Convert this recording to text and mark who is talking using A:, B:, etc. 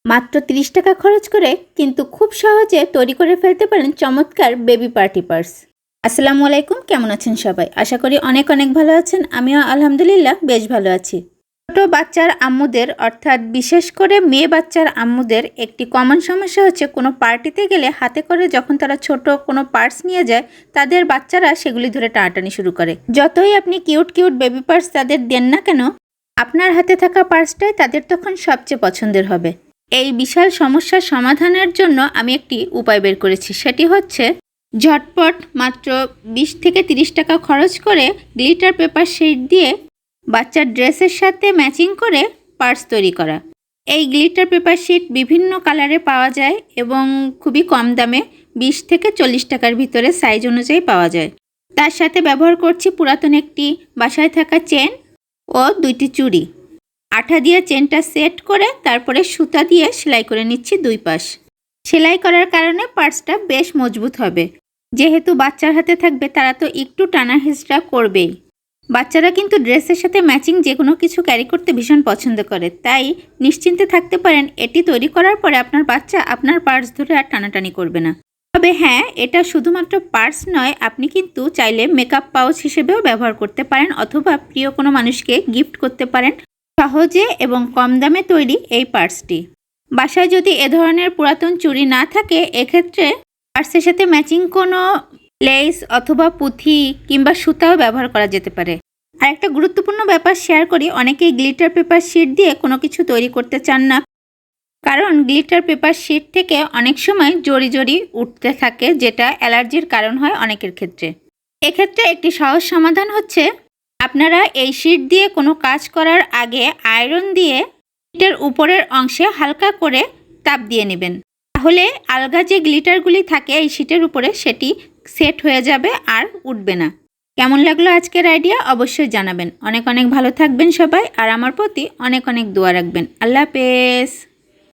A: মাত্র ৩০ টাকা খরচ করে কিন্তু খুব সহজে তৈরি করে ফেলতে পারেন চমৎকার বেবি পার্টি পার্স। আসসালামু আলাইকুম, কেমন আছেন সবাই? আশা করি অনেক অনেক ভালো আছেন। আমিও আলহামদুলিল্লাহ বেশ ভালো আছি। ছোট বাচ্চার আম্মুদের অর্থাৎ বিশেষ করে মেয়ে বাচ্চার আম্মুদের একটি কমন সমস্যা হচ্ছে কোনো পার্টিতে গেলে হাতে করে যখন তারা ছোট কোনো পার্স নিয়ে যায় তাদের বাচ্চারা সেগুলি ধরে টানাটানি শুরু করে। যতই আপনি কিউট কিউট বেবি পার্স তাদের দেন না কেন, আপনার হাতে থাকা পার্সটাই তাদের তখন সবচেয়ে পছন্দের হবে। এই বিশাল সমস্যার সমাধানের জন্য আমি একটি উপায় বের করেছি, সেটি হচ্ছে ঝটপট মাত্র ২০ থেকে ৩০ টাকা খরচ করে গ্লিটার পেপার শিট দিয়ে বাচ্চার ড্রেসের সাথে ম্যাচিং করে পার্স তৈরি করা। এই গ্লিটার পেপার শিট বিভিন্ন কালারে পাওয়া যায় এবং খুবই কম দামে ২০ থেকে ৪০ টাকার ভিতরে সাইজ অনুযায়ী পাওয়া যায়। তার সাথে ব্যবহার করছি পুরাতন একটি বাসায় থাকা চেন ও ২টি চুড়ি। আঠা দিয়ে চেনটা সেট করে তারপরে সুতা দিয়ে সেলাই করে নিচ্ছি দুই পাশ। সেলাই করার কারণে পার্সটা বেশ মজবুত হবে। যেহেতু বাচ্চার হাতে থাকবে তারা তো একটু টানা হেঁচড়া করবেই। বাচ্চারা কিন্তু ড্রেসের সাথে ম্যাচিং যে কোনো কিছু ক্যারি করতে ভীষণ পছন্দ করে, তাই নিশ্চিন্তে থাকতে পারেন এটি তৈরি করার পরে আপনার বাচ্চা আপনার পার্স ধরে আর টানাটানি করবে না। তবে হ্যাঁ, এটা শুধুমাত্র পার্স নয়, আপনি কিন্তু চাইলে মেকআপ পাউচ হিসেবেও ব্যবহার করতে পারেন অথবা প্রিয় কোনো মানুষকে গিফট করতে পারেন সহজে এবং কম দামে তৈরি এই পার্সটি। বাসায় যদি এ ধরনের পুরাতন চুড়ি না থাকে, এক্ষেত্রে পার্সের সাথে ম্যাচিং কোনো লেস অথবা পুঁথি কিংবা সুতাও ব্যবহার করা যেতে পারে। আর একটা গুরুত্বপূর্ণ ব্যাপার শেয়ার করি, অনেকেই গ্লিটার পেপার শিট দিয়ে কোনো কিছু তৈরি করতে চান না, কারণ গ্লিটার পেপার শিট থেকে অনেক সময় জড়ি জড়ি উঠতে থাকে, যেটা অ্যালার্জির কারণ হয় অনেকের ক্ষেত্রে। এক্ষেত্রে একটি সহজ সমাধান হচ্ছে আপনারা এই শিট দিয়ে কোনো কাজ করার আগে আয়রন দিয়ে শিটের উপরের অংশে হালকা করে তাপ দিয়ে নেবেন। তাহলে আলগা যে গ্লিটারগুলি থাকে এই শিটের উপরে সেটি সেট হয়ে যাবে আর উঠবে না। কেমন লাগলো আজকের আইডিয়া অবশ্যই জানাবেন। অনেক অনেক ভালো থাকবেন সবাই, আর আমার প্রতি অনেক অনেক দোয়া রাখবেন। আল্লাহ হাফেজ।